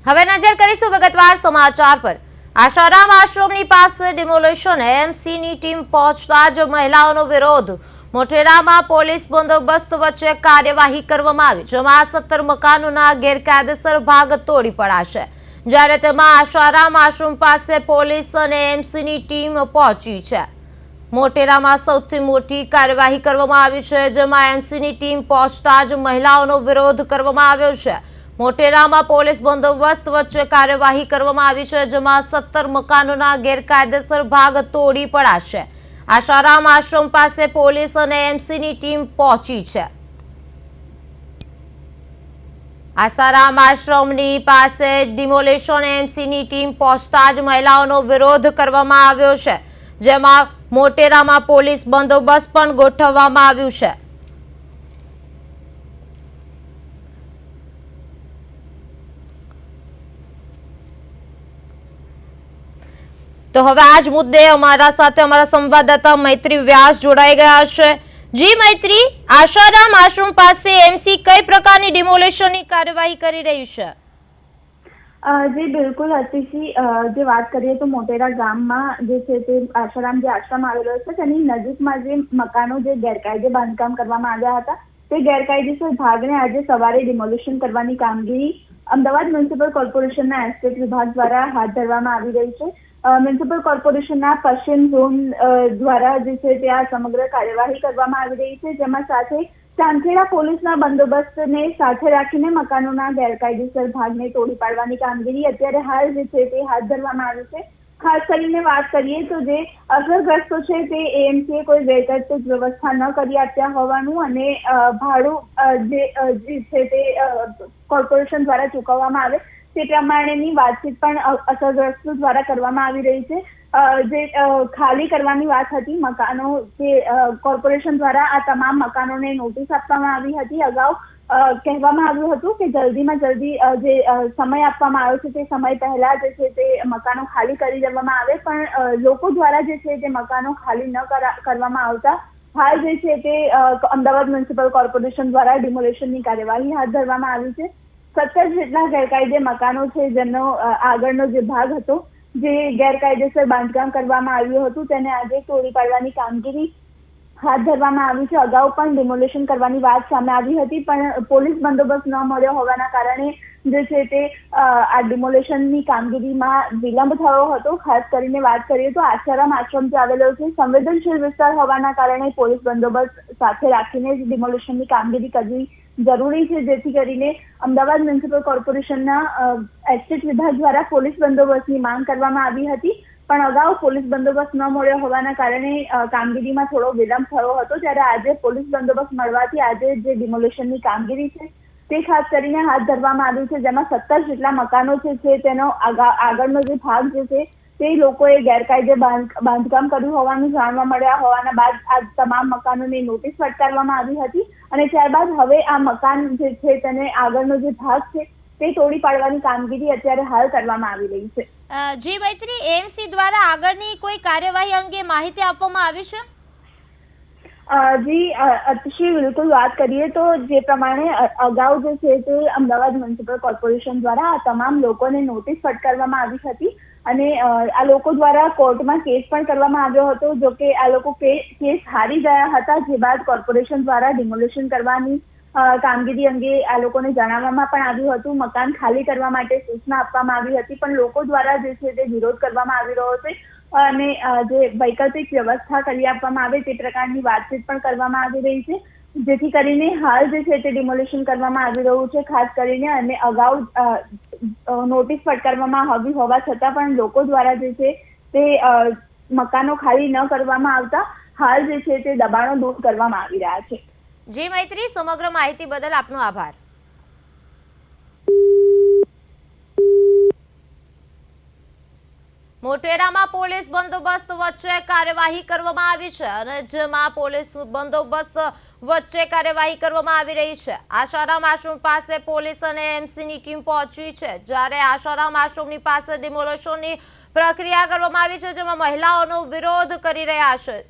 હવે નજર કરીશું વિગતવાર સમાચાર પર। આશારામ આશ્રમની પાસે ડિમોલિશન એએમસીની ટીમ પહોંચતા જ મહિલાઓનો વિરોધ। મોટેરામાં પોલીસ બંદોબસ્ત વચ્ચે કાર્યવાહી કરવામાં આવી, જેમાં 17 મકાનોના ગેરકાયદેસર ભાગ તોડી પડાશે, જ્યારે તેમાં આશારામ આશ્રમ પાસે પોલીસ અને એએમસીની ટીમ પહોંચી છે। મોટેરામાં સૌથી મોટી કાર્યવાહી કરવામાં આવી છે, જેમાં એએમસીની ટીમ પહોંચતા જ મહિલાઓનો વિરોધ કરવામાં આવ્યો છે। મોટેરામાં પોલીસ બંદોબસ્ત વચ્ચે કાર્યવાહી કરવામાં આવી છે, જેમાં 17 મકાનોના ગેરકાયદેસર ભાગ તોડી પડાશે। આશારામ આશ્રમ પાસે પોલીસ અને એએમસીની ટીમ પહોંચી છે। આશારામ આશ્રમની પાસે ડિમોલિશન એએમસીની ટીમ પહોંચતા જ મહિલાઓનો વિરોધ કરવામાં આવ્યો છે, જેમાં મોટેરામાં પોલીસ બંદોબસ્ત પણ ગોઠવવામાં આવ્યું છે। તો હવે આજ મુદ્દે અમારા સાથે અમારા સંવાદદાતા મૈત્રી વ્યાસ જોડાઈ ગયા છે। જી મૈત્રી, આશારામ આશ્રમ પાસે એમસી કઈ પ્રકારની ડિમોલિશનની કાર્યવાહી કરી રહી છે? જી બિલકુલ અતિશી, જે વાત કરીએ તો મોટેરા ગામમાં જે છે તે આશારામ જે આશ્રમ આવેલો છે તેની નજીકમાં જે મકાનો જે ગેરકાયદે બાંધકામ કરવામાં આવ્યા હતા તે ગેરકાયદેસર ભાગને આજે સવારે ડિમોલિશન કરવાની કામગીરી અમદાવાદ મ્યુનિસિપલ કોર્પોરેશનના એસ્ટેટ વિભાગ દ્વારા હાથ ધરવામાં આવી રહી છે। મ્યુનિસિપલ કોર્પોરેશનના પશ્ચિમ ઝોન દ્વારા જે છે તે આ સમગ્ર કાર્યવાહી કરવામાં આવી રહી છે, જેમાં સાથે ચાંદખેડા પોલીસના બંદોબસ્તને સાથે રાખીને મકાનોના ગેરકાયદેસર ભાગને તોડી પાડવાની કામગીરી અત્યારે હાલ જે છે તે હાથ ધરવામાં આવી છે। ખાસ કરીને વાત કરીએ તો જે અસરગ્રસ્તો છે તે એએમસીએ કોઈ વૈકલ્પિક વ્યવસ્થા ન કરી આપ્યા હોવાનું અને ભાડું જે છે તે કોર્પોરેશન દ્વારા ચૂકવવામાં આવે તે પ્રમાણેની વાતચીત પણ અસરગ્રસ્તો દ્વારા કરવામાં આવી રહી છે। જે ખાલી કરવાની વાત હતી મકાનો, જે કોર્પોરેશન દ્વારા આ તમામ મકાનોને નોટિસ આપવામાં આવી હતી। અગાઉ કહેવામાં આવ્યું હતું કે જલ્દીમાં જલ્દી જે સમય આપવામાં આવ્યો છે તે સમય પહેલા જે છે તે મકાનો ખાલી કરી દેવામાં આવે, પણ લોકો દ્વારા જે છે તે મકાનો ખાલી ન કરવામાં આવતા હાલ જે છે તે અમદાવાદ મ્યુનિસિપલ કોર્પોરેશન દ્વારા ડિમોલિશનની કાર્યવાહી હાથ ધરવામાં આવી છે। 17 જેટલા ગેરકાયદે મકાનો છે જેનો આગળનો જે ભાગ હતો જે ગેરકાયદેસર બાંધકામ કરવામાં આવ્યું હતું તેને આજે તોડી પાડવાની કામગીરી હાથ ધરવામાં આવી છે। અગાઉ પણ ડિમોલિશન કરવાની વાત સામે આવી હતી, પણ પોલીસ બંદોબસ્ત ન મળ્યો હોવાના કારણે જે છે તે આ ડિમોલિશનની કામગીરીમાં વિલંબ થયો હતો। ખાસ કરીને વાત કરીએ તો આશારામ આશ્રમ જે આવેલો છે સંવેદનશીલ વિસ્તાર હોવાના કારણે પોલીસ બંદોબસ્ત સાથે રાખીને જ ડિમોલિશનની કામગીરી કરવી જરૂરી છે, જેથી કરીને અમદાવાદ મ્યુનિસિપલ કોર્પોરેશનના એસ્ટેટ વિભાગ દ્વારા પોલીસ બંદોબસ્તની માંગ કરવામાં આવી હતી, પણ અગાઉ પોલીસ બંદોબસ્ત ન મળ્યો હોવાના કારણે કામગીરીમાં થોડો વિલંબ થયો હતો। ત્યારે આજે પોલીસ બંદોબસ્ત મળવાથી આજે જે ડિમોલિશનની કામગીરી છે તે ખાસ કરીને હાથ ધરવામાં આવ્યું છે, જેમાં 17 જેટલા મકાનો છે તેનો આગળનો જે ભાગ જે છે તે લોકોએ ગેરકાયદે બાંધકામ કર્યું હોવાનું જાણવા મળ્યા હોવાના બાદ આ તમામ મકાનોની નોટિસ ફટકારવામાં આવી હતી અને ત્યારબાદ હવે આ મકાન જે છે તેને આગળનો જે ભાગ છે તે તોડી પાડવાની કામગીરી અત્યારે હાલ કરવામાં આવી રહી છે। જી મૈત્રી, એએમસી દ્વારા આગળની કોઈ કાર્યવાહી અંગે માહિતી આપવામાં આવી છે? જી અતિશય, બિલકુલ વાત કરીએ તો જે પ્રમાણે અગાઉ જે છે તે અમદાવાદ મ્યુનિસિપલ કોર્પોરેશન દ્વારા આ તમામ લોકોને નોટિસ ફટકારવામાં આવી હતી અને આ લોકો દ્વારા કોર્ટમાં કેસ પણ કરવામાં આવ્યો હતો। જો કે આ લોકો કેસ હારી ગયા હતા, જે બાદ કોર્પોરેશન દ્વારા ડિમોલિશન કરવાની કામગીરી અંગે આ લોકોને જણાવવામાં પણ આવ્યું હતું। મકાન ખાલી કરવા માટે સૂચના આપવામાં આવી હતી, પણ લોકો દ્વારા જે છે તે વિરોધ કરવામાં આવી રહ્યો છે અને જે વૈકલ્પિક વ્યવસ્થા કરી આપવામાં આવે તે પ્રકારની વાતચીત પણ કરવામાં આવી રહી છે, જેથી કરીને હાલ જે છે તે ડિમોલિશન કરવામાં આવી રહ્યું છે। ખાસ કરીને અને અગાઉ નોટિસ ફટકારવામાં આવી હોવા છતાં પણ લોકો દ્વારા જે છે તે મકાનો ખાલી ન કરવામાં આવતા હાલ જે છે તે દબાણો દૂર કરવામાં આવી રહ્યા છે। જી મૈત્રી, સમગ્ર માહિતી બદલ આપનો આભાર। મોટેરામાં પોલીસ બંદોબસ્ત વચ્ચે કાર્યવાહી કરવામાં આવી છે અને જેમાં પોલીસ બંદોબસ્ત વચ્ચે કાર્યવાહી કરવામાં આવી રહી છે। આશારામ આશ્રમ પાસે પોલીસ અને એએમસીની ટીમ પહોંચી છે, જ્યારે આશારામ આશ્રમની પાસે ડિમોલિશનની પ્રક્રિયા કરવામાં આવી છે, જેમાં મહિલાઓનો વિરોધ કરી રહ્યા છે।